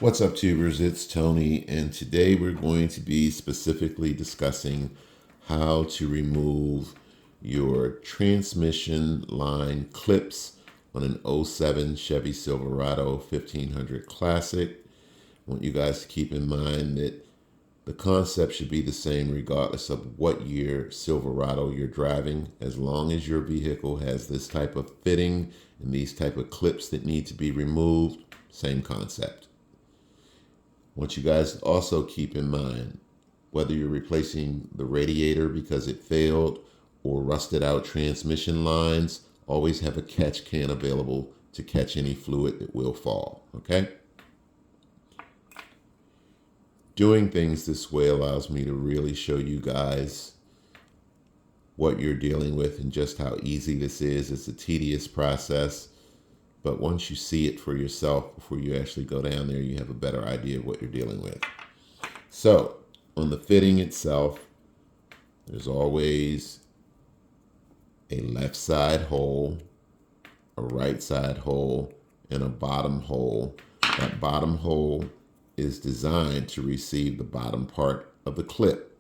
What's up, tubers? It's Tony, and today we're going to be specifically discussing how to remove your transmission line clips on an '07 Chevy Silverado 1500 Classic. I want you guys to keep in mind that the concept should be the same regardless of what year Silverado you're driving, as long as your vehicle has this type of fitting and these type of clips that need to be removed. Same concept. I want you guys to also keep in mind, whether you're replacing the radiator because it failed or rusted out transmission lines, always have a catch can available to catch any fluid that will fall, okay? Doing things this way allows me to really show you guys what you're dealing with and just how easy this is. It's a tedious process, but once you see it for yourself before you actually go down there, you have a better idea of what you're dealing with. So on the fitting itself, there's always a left side hole, a right side hole, and a bottom hole. That bottom hole is designed to receive the bottom part of the clip.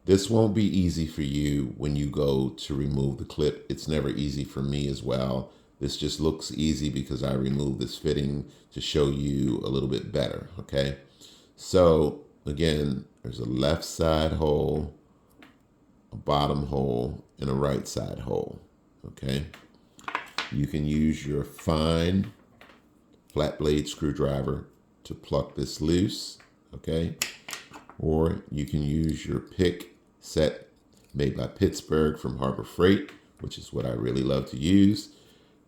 This won't be easy for you when you go to remove the clip. It's never easy for me as well. This just looks easy because I removed this fitting to show you a little bit better, okay? So again, there's a left side hole, a bottom hole, and a right side hole, okay? You can use your fine flat blade screwdriver to pluck this loose, okay? Or you can use your pick set made by Pittsburgh from Harbor Freight, which is what I really love to use.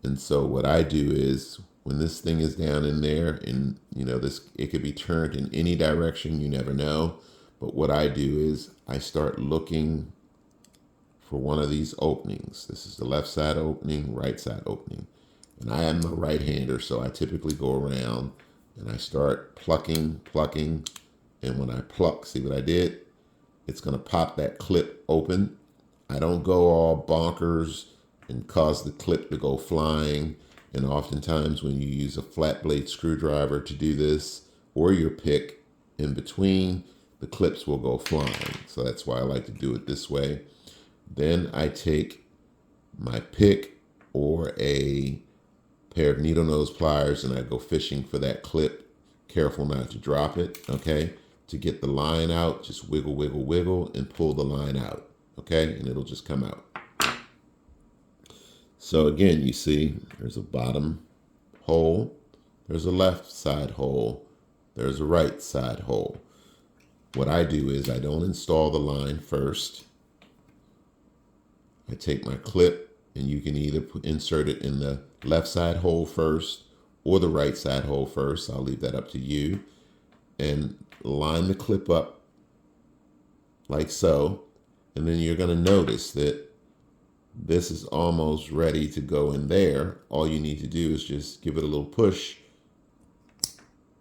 And so what I do is when this thing is down in there, and it could be turned in any direction, you never know. But what I do is I start looking for one of these openings. This is the left side opening, right side opening. And I am a right-hander, so I typically go around and I start plucking. And when I pluck, see what I did? It's gonna pop that clip open. I don't go all bonkers and cause the clip to go flying. And oftentimes when you use a flat blade screwdriver to do this, or your pick in between, the clips will go flying. So that's why I like to do it this way. Then I take my pick or a pair of needle nose pliers and I go fishing for that clip. Careful not to drop it, okay? To get the line out, just wiggle, wiggle, wiggle, and pull the line out, okay? And it'll just come out. So again, you see, there's a bottom hole, there's a left side hole, there's a right side hole. What I do is I don't install the line first. I take my clip, and you can either insert it in the left side hole first or the right side hole first. I'll leave that up to you. And line the clip up like so. And then you're going to notice that this is almost ready to go in there. All you need to do is just give it a little push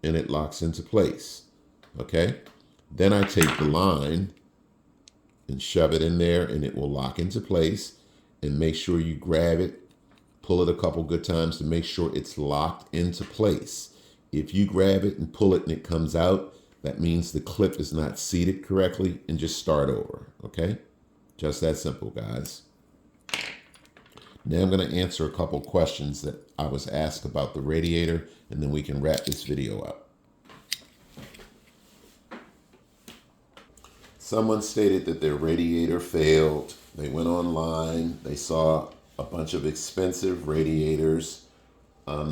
and it locks into place. Okay? Then I take the line and shove it in there and it will lock into place. And make sure you grab it, pull it a couple good times to make sure it's locked into place. If you grab it and pull it and it comes out, that means the clip is not seated correctly, and just start over, okay? Just that simple, guys. Now I'm going to answer a couple questions that I was asked about the radiator, and then we can wrap this video up. Someone stated that their radiator failed. They went online, they saw a bunch of expensive radiators.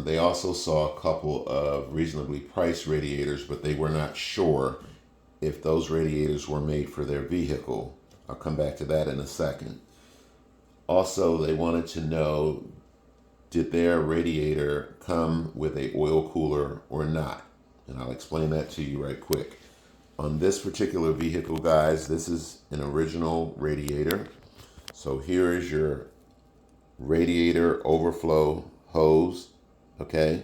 They also saw a couple of reasonably priced radiators, but they were not sure if those radiators were made for their vehicle. I'll come back to that in a second. Also, they wanted to know, did their radiator come with a oil cooler or not? And I'll explain that to you right quick. On this particular vehicle, guys, this is an original radiator. So here is your radiator overflow hose, okay?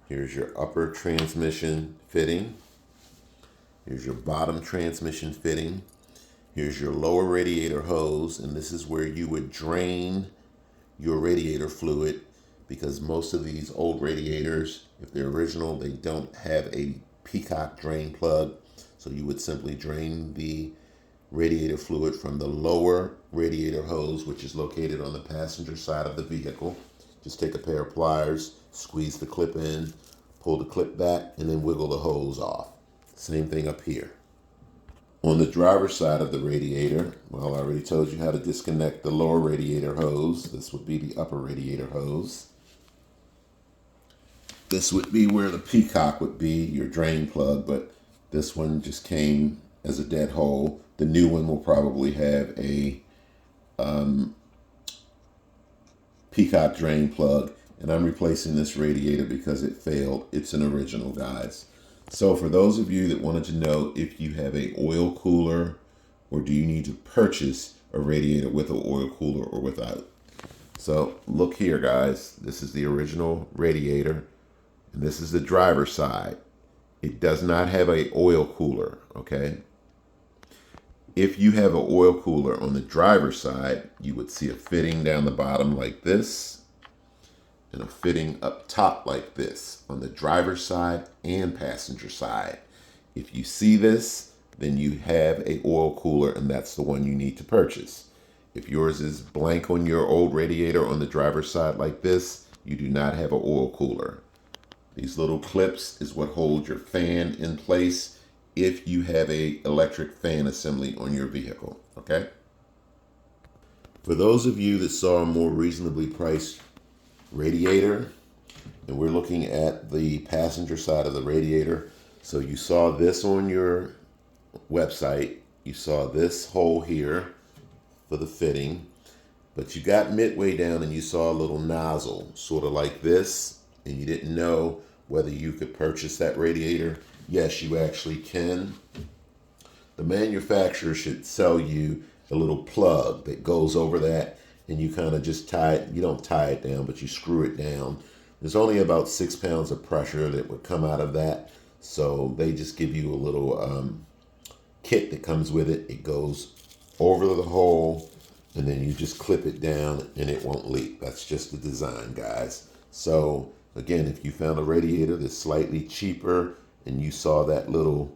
Here's your upper transmission fitting. Here's your bottom transmission fitting. Here's your lower radiator hose, and this is where you would drain your radiator fluid because most of these old radiators, if they're original, they don't have a peacock drain plug. So you would simply drain the radiator fluid from the lower radiator hose, which is located on the passenger side of the vehicle. Just take a pair of pliers, squeeze the clip in, pull the clip back, and then wiggle the hose off. Same thing up here. On the driver's side of the radiator, well, I already told you how to disconnect the lower radiator hose. This would be the upper radiator hose. This would be where the peacock would be, your drain plug, but this one just came as a dead hole. The new one will probably have a peacock drain plug, and I'm replacing this radiator because it failed. It's an original, guys. So for those of you that wanted to know if you have a oil cooler or do you need to purchase a radiator with an oil cooler or without. So look here, guys. This is the original radiator, and this is the driver's side. It does not have an oil cooler, okay? If you have an oil cooler on the driver's side, you would see a fitting down the bottom like this and a fitting up top like this on the driver's side and passenger side. If you see this, then you have a oil cooler, and that's the one you need to purchase. If yours is blank on your old radiator on the driver's side like this, you do not have an oil cooler. These little clips is what holds your fan in place if you have a electric fan assembly on your vehicle, okay? For those of you that saw a more reasonably priced radiator, and we're looking at the passenger side of the radiator. So you saw this on your website. You saw this hole here for the fitting, but you got midway down and you saw a little nozzle, sort of like this, and you didn't know whether you could purchase that radiator. Yes, you actually can. The manufacturer should sell you a little plug that goes over that, and you kind of just tie it. You don't tie it down, but you screw it down. There's only about 6 pounds of pressure that would come out of that. So they just give you a little kit that comes with it. It goes over the hole, and then you just clip it down and it won't leak. That's just the design, guys. So again, if you found a radiator that's slightly cheaper and you saw that little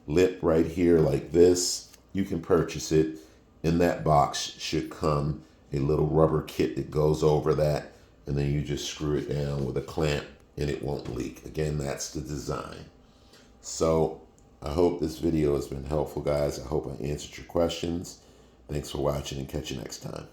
lip right here like this, you can purchase it. In that box should come a little rubber kit that goes over that, and then you just screw it down with a clamp and it won't leak. Again, that's the design. So I hope this video has been helpful, guys. I hope I answered your questions. Thanks for watching, and catch you next time.